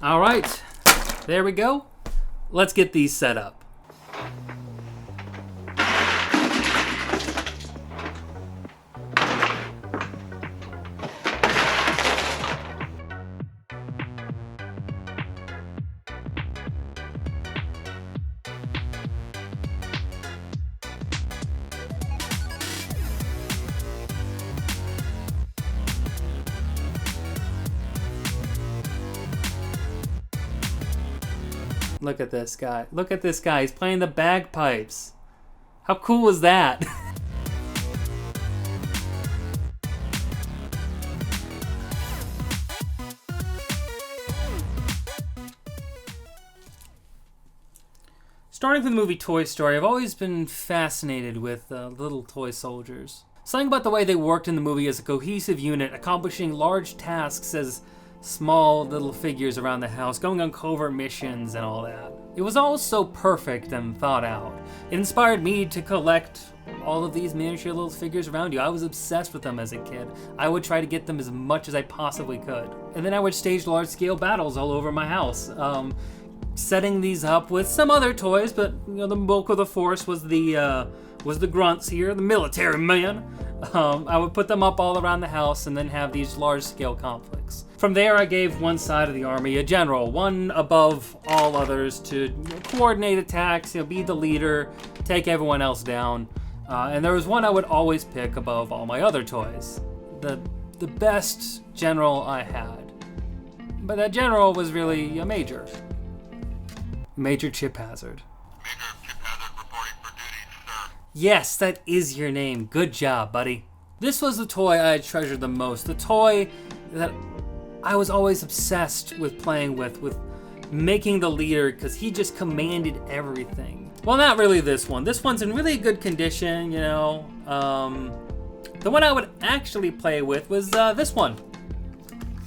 All right, there we go. Let's get these set up. Look at this guy. Look at this guy. He's playing the bagpipes. How cool is that? Starting with the movie Toy Story, I've always been fascinated with little toy soldiers. Something about the way they worked in the movie as a cohesive unit, accomplishing large tasks as small little figures around the house, going on covert missions and all that. It was all so perfect and thought out. It inspired me to collect all of these miniature little figures around you. I was obsessed with them as a kid. I would try to get them as much as I possibly could. And then I would stage large-scale battles all over my house, setting these up with some other toys, but the bulk of the force was the grunts here, the military men. I would put them up all around the house and then have these large-scale conflicts. From there, I gave one side of the army a general, one above all others, to coordinate attacks, be the leader, take everyone else down. And there was one I would always pick above all my other toys. The best general I had. But that general was really a major. Major Chip Hazard. Major Chip Hazard reporting for duty, sir. Yes, that is your name. Good job, buddy. This was the toy I treasured the most. The toy that I was always obsessed with playing with making the leader, because he just commanded everything. Well, not really this one. This one's in really good condition, The one I would actually play with was this one.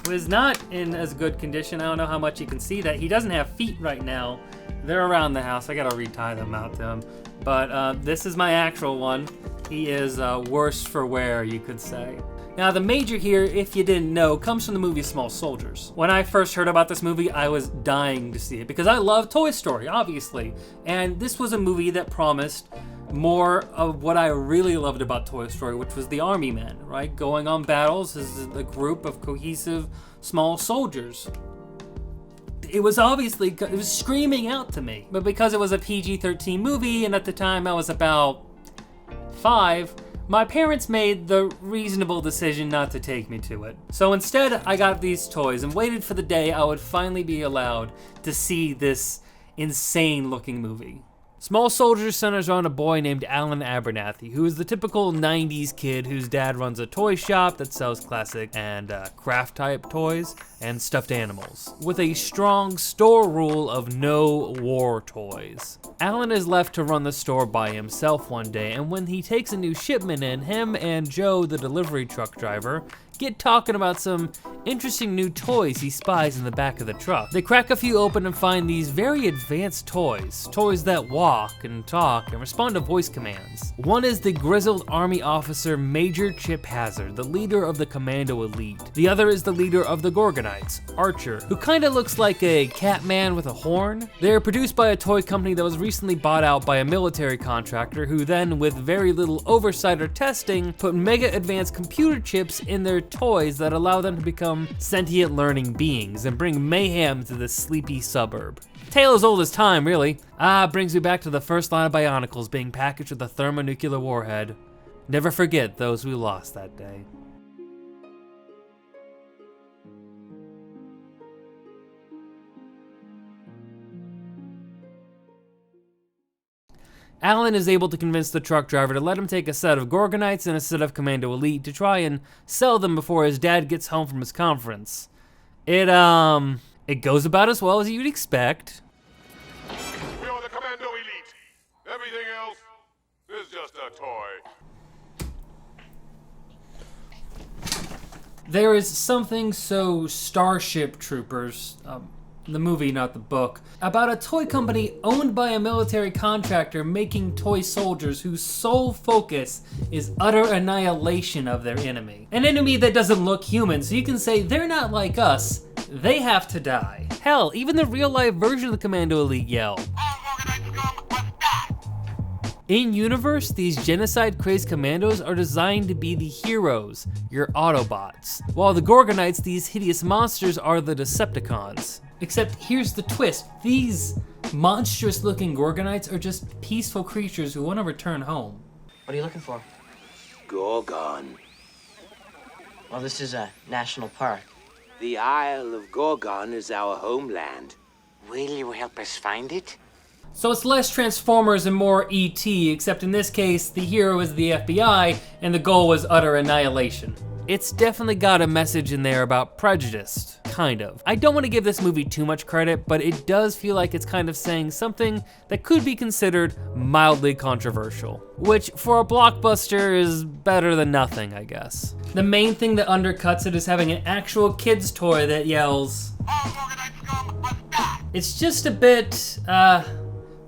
It was not in as good condition. I don't know how much you can see that. He doesn't have feet right now. They're around the house. I gotta retie them out to him. But this is my actual one. He is worse for wear, you could say. Now, the major here, if you didn't know, comes from the movie Small Soldiers. When I first heard about this movie, I was dying to see it because I love Toy Story, obviously. And this was a movie that promised more of what I really loved about Toy Story, which was the army men, right? Going on battles as a group of cohesive small soldiers. It was screaming out to me. But because it was a PG-13 movie, and at the time I was about 5, my parents made the reasonable decision not to take me to it. So instead, I got these toys and waited for the day I would finally be allowed to see this insane-looking movie. Small Soldiers centers on a boy named Alan Abernathy, who is the typical 90s kid whose dad runs a toy shop that sells classic and craft-type toys and stuffed animals, with a strong store rule of no war toys. Alan is left to run the store by himself one day, and when he takes a new shipment in, him and Joe, the delivery truck driver, get talking about some interesting new toys he spies in the back of the truck. They crack a few open and find these very advanced toys that walk and talk and respond to voice commands. One is the grizzled army officer Major Chip Hazard, the leader of the Commando Elite. The other is the leader of the Gorgonites, Archer, who kinda looks like a cat man with a horn. They're produced by a toy company that was recently bought out by a military contractor who then, with very little oversight or testing, put mega advanced computer chips in their toys that allow them to become sentient learning beings and bring mayhem to this sleepy suburb. Tale as old as time, really. Brings me back to the first line of Bionicles being packaged with a thermonuclear warhead. Never forget those we lost that day. Alan is able to convince the truck driver to let him take a set of Gorgonites and a set of Commando Elite to try and sell them before his dad gets home from his conference. It goes about as well as you'd expect. We are the Commando Elite. Everything else is just a toy. There is something so Starship Troopers, the movie, not the book, about a toy company owned by a military contractor making toy soldiers whose sole focus is utter annihilation of their enemy. An enemy that doesn't look human, so you can say they're not like us, they have to die. Hell, even the real-life version of the Commando Elite yell. In-universe, these genocide-crazed commandos are designed to be the heroes, your Autobots, while the Gorgonites, these hideous monsters, are the Decepticons. Except here's the twist, these monstrous-looking Gorgonites are just peaceful creatures who want to return home. What are you looking for? Gorgon. Well, this is a national park. The Isle of Gorgon is our homeland. Will you help us find it? So it's less Transformers and more E.T., except in this case, the hero is the FBI, and the goal was utter annihilation. It's definitely got a message in there about prejudice, kind of. I don't want to give this movie too much credit, but it does feel like it's kind of saying something that could be considered mildly controversial, which for a blockbuster is better than nothing, I guess. The main thing that undercuts it is having an actual kid's toy that yells. It's just a bit,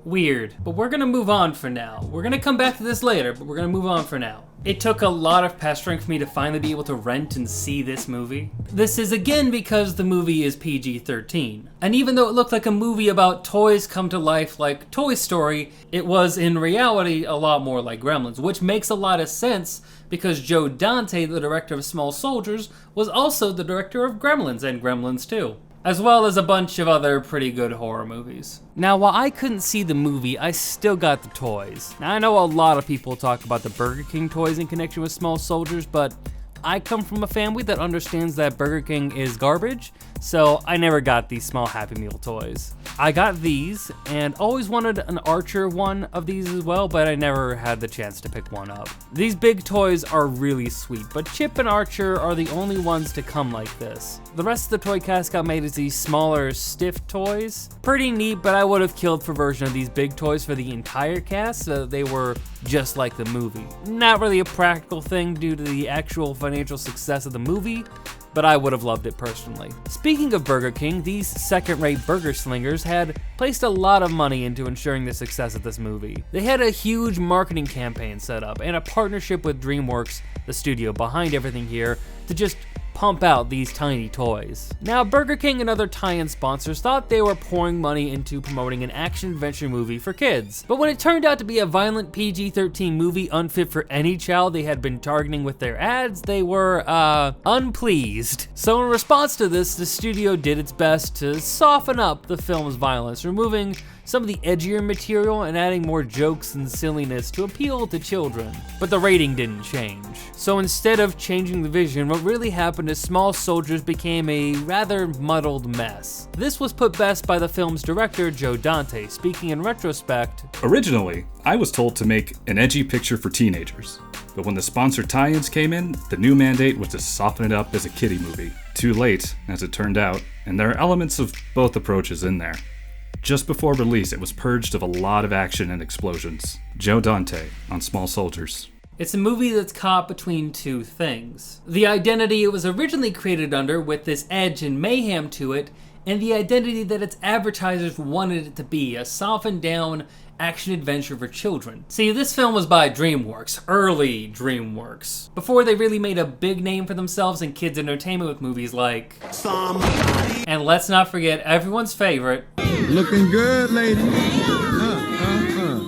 weird, but we're gonna move on for now. We're gonna come back to this later, but we're gonna move on for now. It took a lot of pestering for me to finally be able to rent and see this movie. This is again because the movie is PG-13. And even though it looked like a movie about toys come to life like Toy Story, it was in reality a lot more like Gremlins, which makes a lot of sense because Joe Dante, the director of Small Soldiers, was also the director of Gremlins and Gremlins 2. As well as a bunch of other pretty good horror movies. Now, while I couldn't see the movie, I still got the toys. Now, I know a lot of people talk about the Burger King toys in connection with Small Soldiers, but I come from a family that understands that Burger King is garbage, so I never got these small Happy Meal toys. I got these, and always wanted an Archer one of these as well, but I never had the chance to pick one up. These big toys are really sweet, but Chip and Archer are the only ones to come like this. The rest of the toy cast got made as these smaller, stiff toys. Pretty neat, but I would have killed for a version of these big toys for the entire cast so that they were just like the movie. Not really a practical thing due to the actual financial success of the movie, but I would have loved it personally. Speaking of Burger King, these second-rate burger slingers had placed a lot of money into ensuring the success of this movie. They had a huge marketing campaign set up and a partnership with DreamWorks, the studio behind everything here, to just pump out these tiny toys. Now, Burger King and other tie-in sponsors thought they were pouring money into promoting an action-adventure movie for kids. But when it turned out to be a violent PG-13 movie unfit for any child they had been targeting with their ads, they were, unpleased. So in response to this, the studio did its best to soften up the film's violence, removing some of the edgier material and adding more jokes and silliness to appeal to children. But the rating didn't change. So instead of changing the vision, what really happened is Small Soldiers became a rather muddled mess. This was put best by the film's director, Joe Dante, speaking in retrospect. Originally, I was told to make an edgy picture for teenagers. But when the sponsored tie-ins came in, the new mandate was to soften it up as a kiddie movie. Too late, as it turned out, and there are elements of both approaches in there. Just before release, it was purged of a lot of action and explosions. Joe Dante on Small Soldiers. It's a movie that's caught between two things. The identity it was originally created under, with this edge and mayhem to it, and the identity that its advertisers wanted it to be, a softened down action-adventure for children. See, this film was by DreamWorks, early DreamWorks, before they really made a big name for themselves in kids' entertainment with movies like Somebody. And let's not forget everyone's favorite, Looking Good, lady.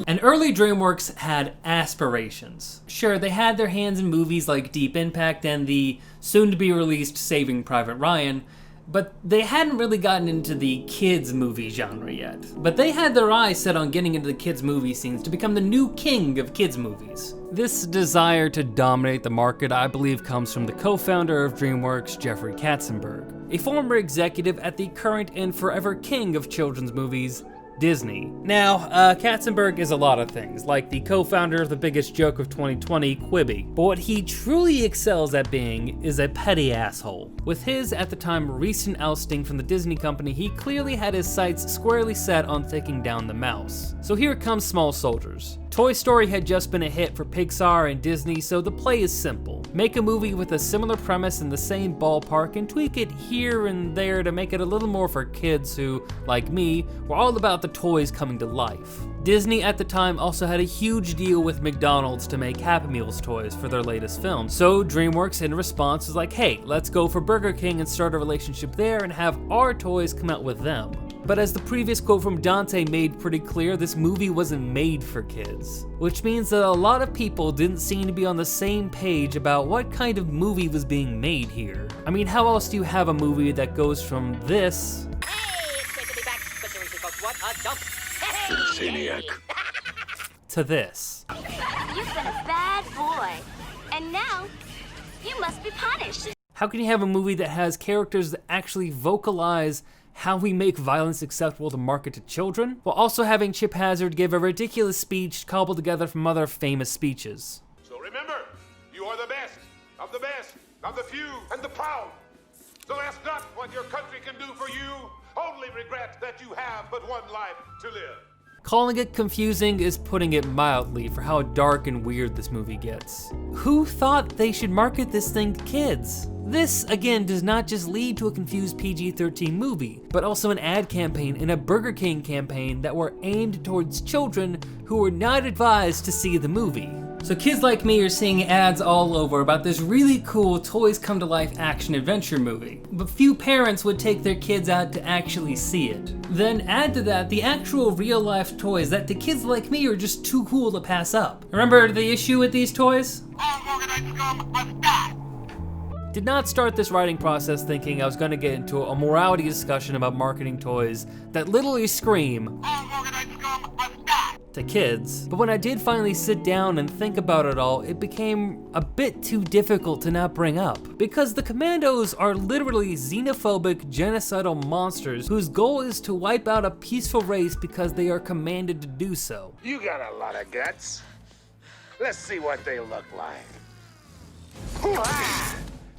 And early DreamWorks had aspirations. Sure, they had their hands in movies like Deep Impact and the soon-to-be-released Saving Private Ryan, but they hadn't really gotten into the kids movie genre yet. But they had their eyes set on getting into the kids movie scenes to become the new king of kids movies. This desire to dominate the market, I believe, comes from the co-founder of DreamWorks, Jeffrey Katzenberg, a former executive at the current and forever king of children's movies, Disney. Now, Katzenberg is a lot of things, like the co-founder of the biggest joke of 2020, Quibi. But what he truly excels at being is a petty asshole. With his, at the time, recent ousting from the Disney company, he clearly had his sights squarely set on taking down the mouse. So here comes Small Soldiers. Toy Story had just been a hit for Pixar and Disney, so the play is simple. Make a movie with a similar premise in the same ballpark and tweak it here and there to make it a little more for kids who, like me, were all about the toys coming to life. Disney at the time also had a huge deal with McDonald's to make Happy Meals toys for their latest film. So DreamWorks in response was like, hey, let's go for Burger King and start a relationship there and have our toys come out with them. But as the previous quote from Dante made pretty clear, this movie wasn't made for kids. Which means that a lot of people didn't seem to be on the same page about what kind of movie was being made here. I mean, how else do you have a movie that goes from this to this? You've been a bad boy, and now you must be punished. How can you have a movie that has characters that actually vocalize how we make violence acceptable to market to children, while also having Chip Hazard give a ridiculous speech cobbled together from other famous speeches? So remember, you are the best, of the few, and the proud. So ask not what your country can do for you, only regret that you have but one life to live. Calling it confusing is putting it mildly for how dark and weird this movie gets. Who thought they should market this thing to kids? This, again, does not just lead to a confused PG-13 movie, but also an ad campaign and a Burger King campaign that were aimed towards children who were not advised to see the movie. So kids like me are seeing ads all over about this really cool toys come to life action adventure movie, but few parents would take their kids out to actually see it. Then add to that the actual real life toys that to kids like me are just too cool to pass up. Remember the issue with these toys? Did not start this writing process thinking I was going to get into a morality discussion about marketing toys that literally scream to kids, but when I did finally sit down and think about it all, it became a bit too difficult to not bring up. Because the Commandos are literally xenophobic, genocidal monsters whose goal is to wipe out a peaceful race because they are commanded to do so. You got a lot of guts. Let's see what they look like.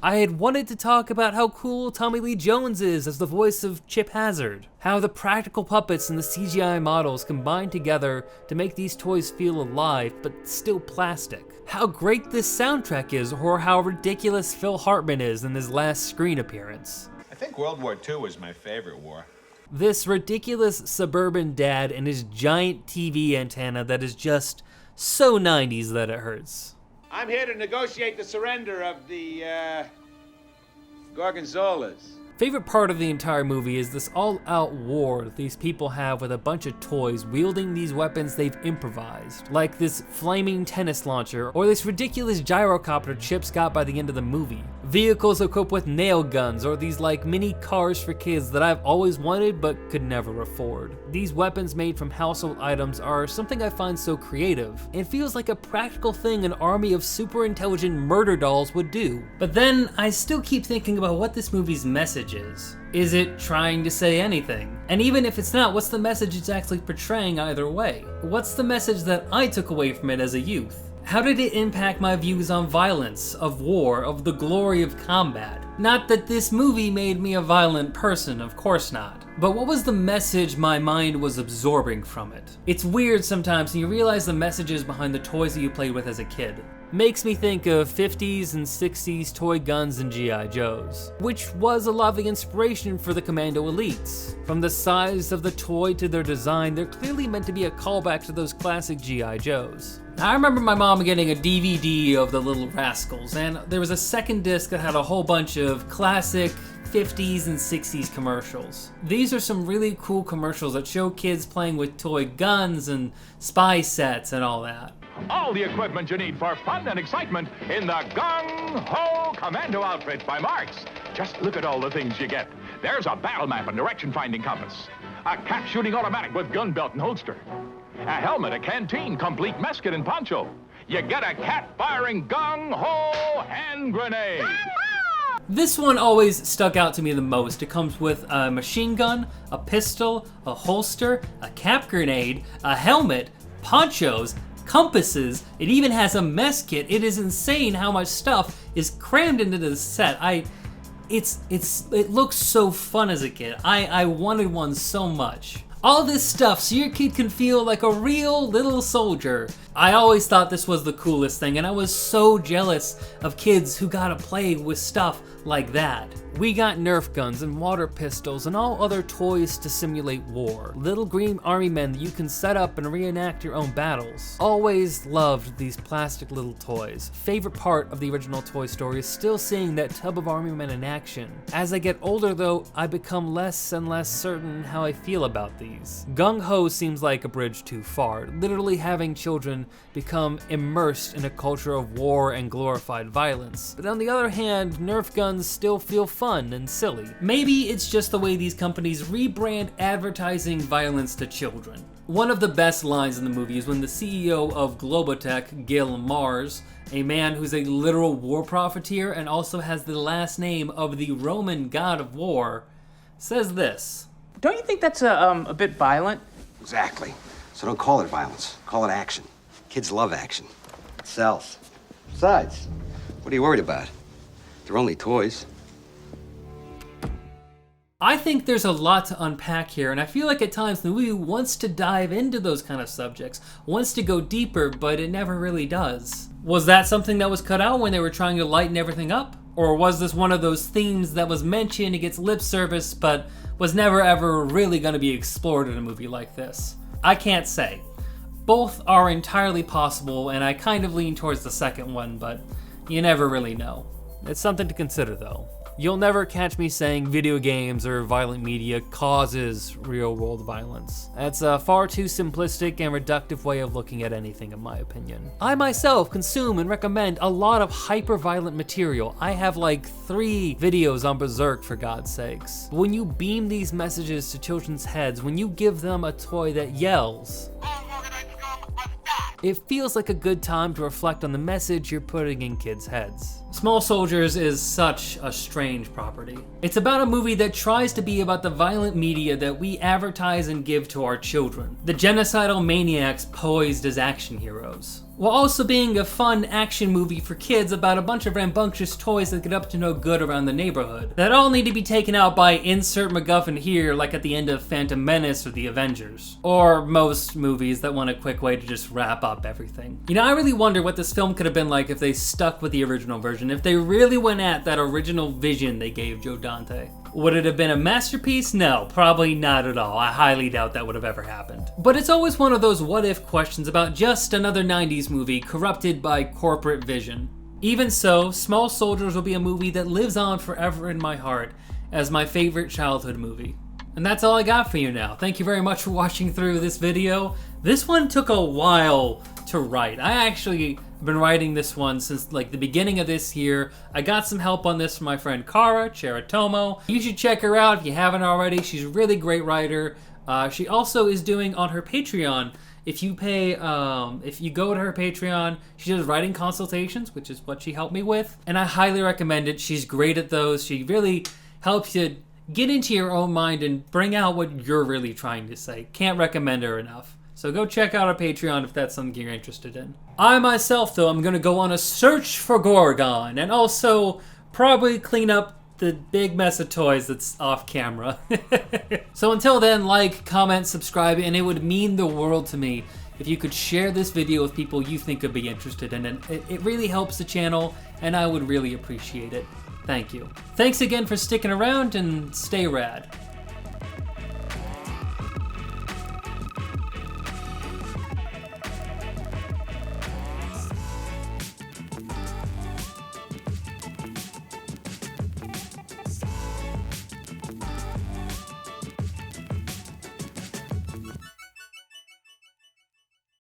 I had wanted to talk about how cool Tommy Lee Jones is as the voice of Chip Hazard, how the practical puppets and the CGI models combine together to make these toys feel alive but still plastic, how great this soundtrack is, or how ridiculous Phil Hartman is in his last screen appearance. I think World War II was my favorite war. This ridiculous suburban dad and his giant TV antenna that is just so 90s that it hurts. I'm here to negotiate the surrender of the, Gorgonzolas. Favorite part of the entire movie is this all-out war these people have with a bunch of toys wielding these weapons they've improvised, like this flaming tennis launcher or this ridiculous gyrocopter Chips got by the end of the movie. Vehicles equipped with nail guns or these like mini cars for kids that I've always wanted but could never afford. These weapons made from household items are something I find so creative. It feels like a practical thing an army of super intelligent murder dolls would do. But then I still keep thinking about what this movie's message is. Is it trying to say anything? And even if it's not, what's the message it's actually portraying either way? What's the message that I took away from it as a youth? How did it impact my views on violence, of war, of the glory of combat? Not that this movie made me a violent person, of course not. But what was the message my mind was absorbing from it? It's weird sometimes when you realize the messages behind the toys that you played with as a kid. Makes me think of 50s and 60s toy guns and G.I. Joes, which was a lot of the inspiration for the Commando Elites. From the size of the toy to their design, they're clearly meant to be a callback to those classic G.I. Joes. I remember my mom getting a DVD of the Little Rascals, and there was a second disc that had a whole bunch of classic 50s and 60s commercials. These are some really cool commercials that show kids playing with toy guns and spy sets and all that. All the equipment you need for fun and excitement in the Gung-Ho Commando outfit by Marks. Just look at all the things you get. There's a battle map and direction-finding compass, a cat shooting automatic with gun belt and holster, a helmet, a canteen, complete mess kit and poncho. You get a cat-firing Gung-Ho hand grenade. This one always stuck out to me the most. It comes with a machine gun, a pistol, a holster, a cap grenade, a helmet, ponchos, compasses. It even has a mess kit. It is insane how much stuff is crammed into this set. It looks so fun as a kid. I wanted one so much. All this stuff so your kid can feel like a real little soldier. I always thought this was the coolest thing, and I was so jealous of kids who got to play with stuff like that. We got Nerf guns and water pistols and all other toys to simulate war. Little green army men that you can set up and reenact your own battles. Always loved these plastic little toys. Favorite part of the original Toy Story is still seeing that tub of army men in action. As I get older though, I become less and less certain how I feel about these. Gung Ho seems like a bridge too far, literally having children become immersed in a culture of war and glorified violence. But on the other hand, Nerf guns still feel fun and silly. Maybe it's just the way these companies rebrand advertising violence to children. One of the best lines in the movie is when the CEO of Globotech, Gil Mars, a man who's a literal war profiteer and also has the last name of the Roman god of war, says this. Don't you think that's a bit violent? Exactly. So don't call it violence. Call it action. Kids love action. It sells. Besides, what are you worried about? They're only toys. I think there's a lot to unpack here, and I feel like at times the movie wants to dive into those kind of subjects, wants to go deeper, but it never really does. Was that something that was cut out when they were trying to lighten everything up? Or was this one of those themes that was mentioned, it gets lip service, but was never ever really going to be explored in a movie like this? I can't say. Both are entirely possible, and I kind of lean towards the second one, but you never really know. It's something to consider though. You'll never catch me saying video games or violent media causes real-world violence. That's a far too simplistic and reductive way of looking at anything, in my opinion. I myself consume and recommend a lot of hyper-violent material. I have like 3 videos on Berserk, for God's sakes. But when you beam these messages to children's heads, when you give them a toy that yells, it feels like a good time to reflect on the message you're putting in kids' heads. Small Soldiers is such a strange property. It's about a movie that tries to be about the violent media that we advertise and give to our children. The genocidal maniacs posed as action heroes, while also being a fun action movie for kids about a bunch of rambunctious toys that get up to no good around the neighborhood, that all need to be taken out by insert MacGuffin here, like at the end of Phantom Menace or The Avengers. Or most movies that want a quick way to just wrap up everything. You know, I really wonder what this film could have been like if they stuck with the original version, if they really went at that original vision they gave Joe Dante. Would it have been a masterpiece? No, probably not at all. I highly doubt that would have ever happened. But it's always one of those what-if questions about just another 90s movie corrupted by corporate vision. Even so, Small Soldiers will be a movie that lives on forever in my heart as my favorite childhood movie. And that's all I got for you now. Thank you very much for watching through this video. This one took a while to write. I actually have been writing this one since like the beginning of this year. I got some help on this from my friend Cara, Cheratomo. You should check her out if you haven't already. She's a really great writer. She also is doing on her Patreon, if you go to her Patreon, she does writing consultations, which is what she helped me with. And I highly recommend it. She's great at those. She really helps you get into your own mind and bring out what you're really trying to say. Can't recommend her enough. So go check out our Patreon if that's something you're interested in. I myself, though, I'm going to go on a search for Gorgon and also probably clean up the big mess of toys that's off camera. So until then, like, comment, subscribe, and it would mean the world to me if you could share this video with people you think could be interested in it. It really helps the channel, and I would really appreciate it. Thank you. Thanks again for sticking around, and stay rad.